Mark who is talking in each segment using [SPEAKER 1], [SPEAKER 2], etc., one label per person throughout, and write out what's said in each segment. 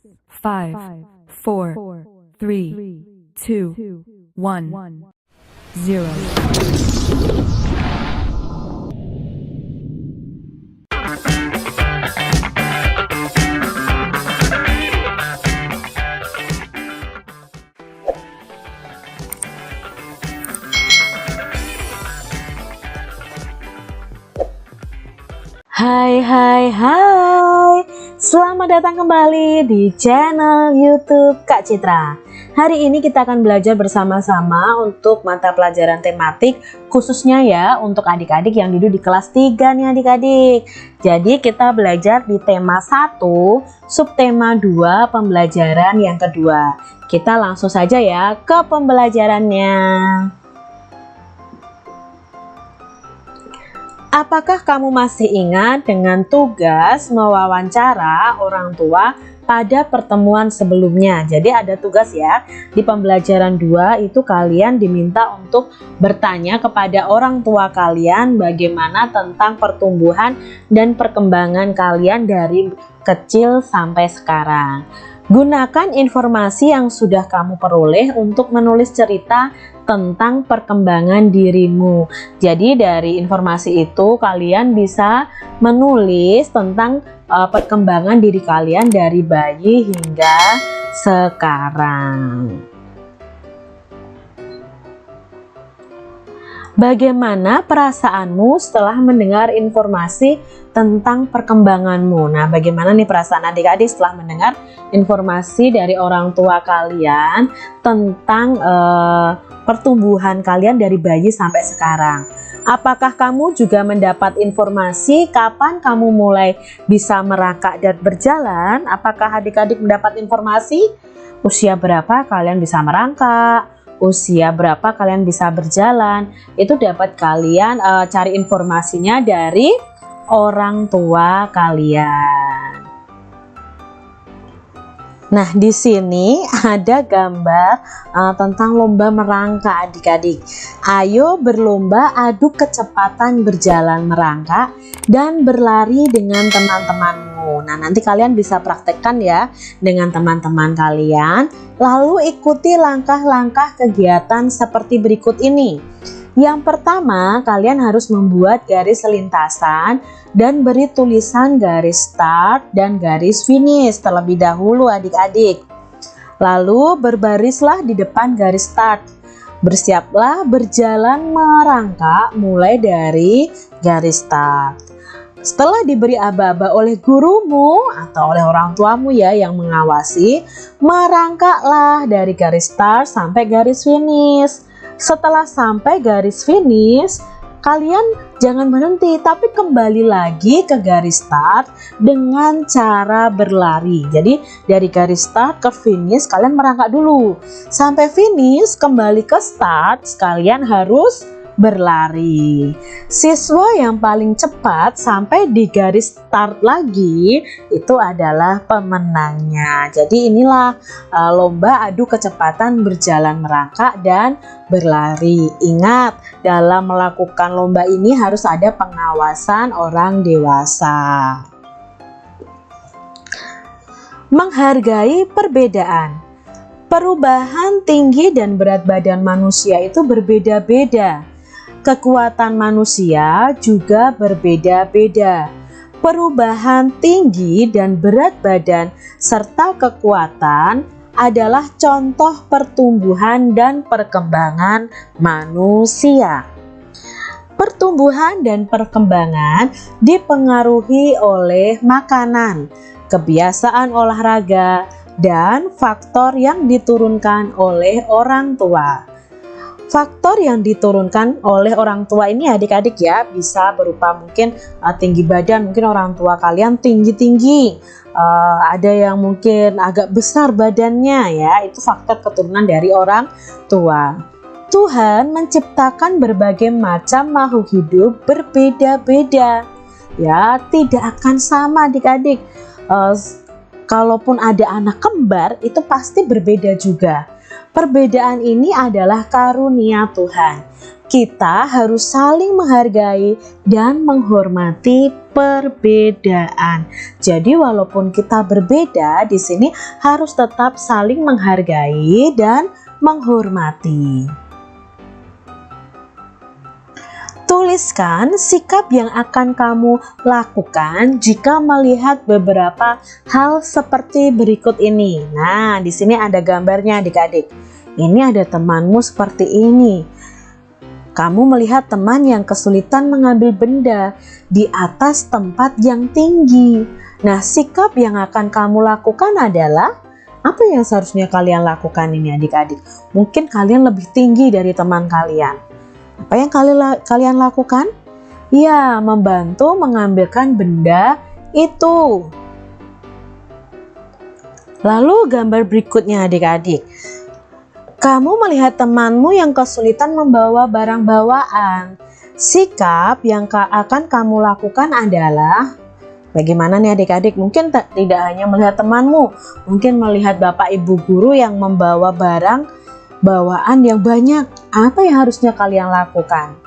[SPEAKER 1] 5, 4, 3, 2, 1, 0.
[SPEAKER 2] Hai, selamat datang kembali di channel YouTube Kak Citra. Hari ini kita akan belajar bersama-sama untuk mata pelajaran tematik, khususnya ya untuk adik-adik yang duduk di kelas 3 nih adik-adik. Jadi kita belajar di tema 1, subtema 2, pembelajaran yang kedua. Kita langsung saja ya ke pembelajarannya. Apakah kamu masih ingat dengan tugas mewawancara orang tua pada pertemuan sebelumnya? Jadi ada tugas ya, di pembelajaran 2 itu kalian diminta untuk bertanya kepada orang tua kalian bagaimana tentang pertumbuhan dan perkembangan kalian dari kecil sampai sekarang. Gunakan informasi yang sudah kamu peroleh untuk menulis cerita tentang perkembangan dirimu. Jadi dari informasi itu kalian bisa menulis tentang perkembangan diri kalian dari bayi hingga sekarang. Bagaimana perasaanmu setelah mendengar informasi tentang perkembanganmu? Nah, bagaimana nih perasaan adik-adik setelah mendengar informasi dari orang tua kalian tentang pertumbuhan kalian dari bayi sampai sekarang? Apakah kamu juga mendapat informasi kapan kamu mulai bisa merangkak dan berjalan? Apakah adik-adik mendapat informasi usia berapa kalian bisa merangkak? Usia berapa kalian bisa berjalan? Itu dapat kalian cari informasinya dari orang tua kalian. Nah, di sini ada gambar tentang lomba merangkak adik-adik. Ayo berlomba adu kecepatan berjalan merangkak dan berlari dengan teman-temanmu. Nah, nanti kalian bisa praktekkan ya dengan teman-teman kalian. Lalu ikuti langkah-langkah kegiatan seperti berikut ini. Yang pertama, kalian harus membuat garis lintasan dan beri tulisan garis start dan garis finish terlebih dahulu adik-adik. Lalu berbarislah di depan garis start. Bersiaplah berjalan merangkak mulai dari garis start. Setelah diberi aba-aba oleh gurumu atau oleh orang tuamu ya yang mengawasi, merangkaklah dari garis start sampai garis finish. Setelah sampai garis finish, kalian jangan berhenti tapi kembali lagi ke garis start dengan cara berlari. Jadi dari garis start ke finish kalian merangkak dulu. Sampai finish kembali ke start, kalian harus berlari. Siswa yang paling cepat sampai di garis start lagi itu adalah pemenangnya. Jadi inilah lomba adu kecepatan berjalan merangkak dan berlari. Ingat, dalam melakukan lomba ini harus ada pengawasan orang dewasa. Menghargai perbedaan. Perubahan tinggi dan berat badan manusia itu berbeda-beda. Kekuatan manusia juga berbeda-beda. Perubahan tinggi dan berat badan serta kekuatan adalah contoh pertumbuhan dan perkembangan manusia. Pertumbuhan dan perkembangan dipengaruhi oleh makanan, kebiasaan olahraga, dan faktor yang diturunkan oleh orang tua. Faktor yang diturunkan oleh orang tua ini adik-adik ya bisa berupa mungkin tinggi badan, mungkin orang tua kalian tinggi-tinggi, ada yang mungkin agak besar badannya ya, itu faktor keturunan dari orang tua. Tuhan menciptakan berbagai macam makhluk hidup berbeda-beda ya, tidak akan sama adik-adik. Kalaupun ada anak kembar itu pasti berbeda juga. Perbedaan ini adalah karunia Tuhan. kita harus saling menghargai dan menghormati perbedaan. Jadi walaupun kita berbeda, di sini harus tetap saling menghargai dan menghormati. Tuliskan sikap yang akan kamu lakukan jika melihat beberapa hal seperti berikut ini. Nah, di sini ada gambarnya adik-adik. Ini ada temanmu seperti ini. Kamu melihat teman yang kesulitan mengambil benda di atas tempat yang tinggi. Nah, sikap yang akan kamu lakukan adalah apa yang seharusnya kalian lakukan ini adik-adik? Mungkin kalian lebih tinggi dari teman kalian. Apa yang kalian lakukan? Ya, membantu mengambilkan benda itu. Lalu gambar berikutnya adik-adik. Kamu melihat temanmu yang kesulitan membawa barang bawaan. Sikap yang akan kamu lakukan adalah bagaimana nih adik-adik? Mungkin tidak hanya melihat temanmu, mungkin melihat bapak ibu guru yang membawa barang bawaan yang banyak. Apa yang harusnya kalian lakukan?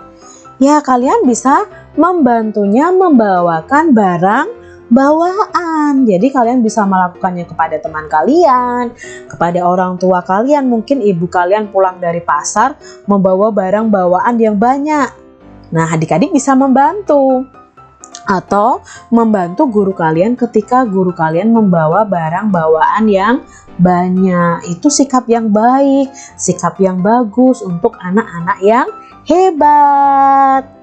[SPEAKER 2] Ya, kalian bisa membantunya membawakan barang bawaan. Jadi kalian bisa melakukannya kepada teman kalian, kepada orang tua kalian. Mungkin ibu kalian pulang dari pasar membawa barang bawaan yang banyak. Nah, adik-adik bisa membantu. Atau membantu guru kalian ketika guru kalian membawa barang bawaan yang banyak. Itu sikap yang baik, sikap yang bagus untuk anak-anak yang hebat.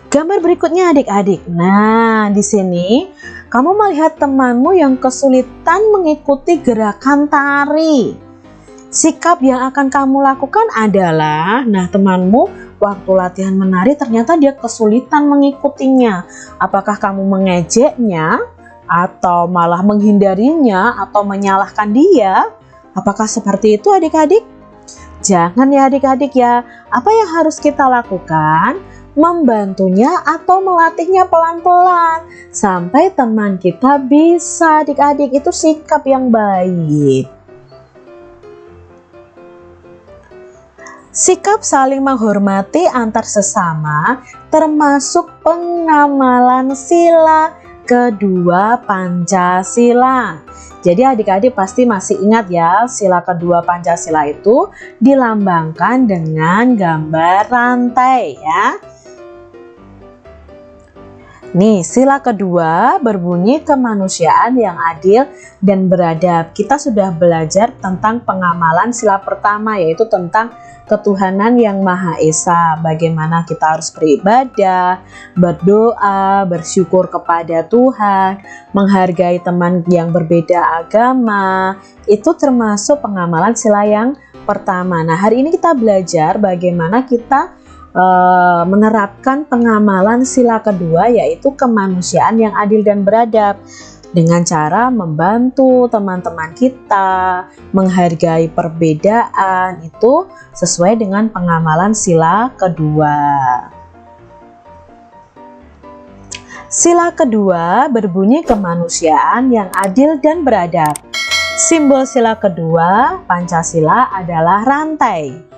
[SPEAKER 2] Gambar berikutnya adik-adik. Nah, di sini kamu melihat temanmu yang kesulitan mengikuti gerakan tari. Sikap yang akan kamu lakukan adalah, nah temanmu waktu latihan menari ternyata dia kesulitan mengikutinya. Apakah kamu mengejeknya atau malah menghindarinya atau menyalahkan dia? Apakah seperti itu adik-adik? Jangan ya adik-adik ya. Apa yang harus kita lakukan? Membantunya atau melatihnya pelan-pelan sampai teman kita bisa adik-adik. Itu sikap yang baik. Sikap saling menghormati antar sesama termasuk pengamalan sila kedua Pancasila. Jadi adik-adik pasti masih ingat ya, sila kedua Pancasila itu dilambangkan dengan gambar rantai ya. Nih, sila kedua berbunyi kemanusiaan yang adil dan beradab. Kita sudah belajar tentang pengamalan sila pertama, yaitu tentang ketuhanan yang Maha Esa. Bagaimana kita harus beribadah, berdoa, bersyukur kepada Tuhan, menghargai teman yang berbeda agama. Itu termasuk pengamalan sila yang pertama. Nah, hari ini kita belajar bagaimana kita menerapkan pengamalan sila kedua, yaitu kemanusiaan yang adil dan beradab, dengan cara membantu teman-teman kita, menghargai perbedaan. Itu sesuai dengan pengamalan sila kedua. Sila kedua berbunyi kemanusiaan yang adil dan beradab. Simbol sila kedua Pancasila adalah rantai.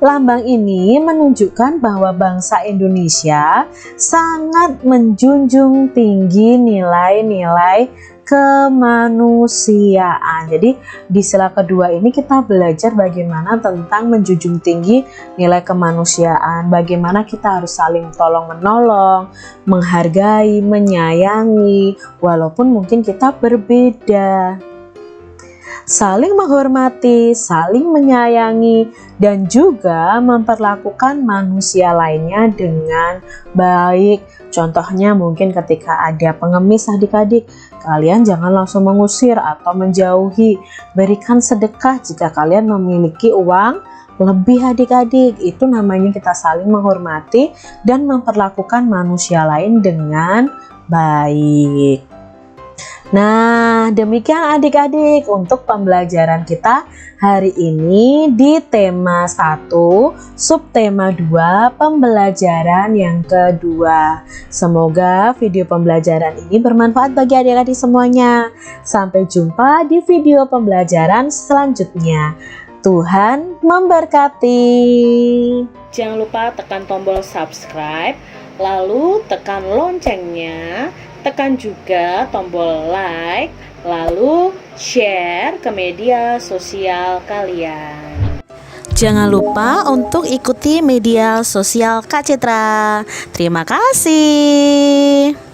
[SPEAKER 2] Lambang ini menunjukkan bahwa bangsa Indonesia sangat menjunjung tinggi nilai-nilai kemanusiaan. Jadi di sila kedua ini kita belajar bagaimana tentang menjunjung tinggi nilai kemanusiaan, bagaimana kita harus saling tolong-menolong, menghargai, menyayangi, walaupun mungkin kita berbeda. Saling menghormati, saling menyayangi, dan juga memperlakukan manusia lainnya dengan baik. Contohnya mungkin ketika ada pengemis adik-adik, kalian jangan langsung mengusir atau menjauhi. Berikan sedekah jika kalian memiliki uang lebih adik-adik. Itu namanya kita saling menghormati dan memperlakukan manusia lain dengan baik. Nah, demikian adik-adik untuk pembelajaran kita hari ini di tema 1, subtema 2, pembelajaran yang kedua. Semoga video pembelajaran ini bermanfaat bagi adik-adik semuanya. Sampai jumpa di video pembelajaran selanjutnya. Tuhan memberkati.
[SPEAKER 3] Jangan lupa tekan tombol subscribe, lalu tekan loncengnya, tekan juga tombol like, lalu share ke media sosial kalian.
[SPEAKER 2] Jangan lupa untuk ikuti media sosial Kak Citra. Terima kasih.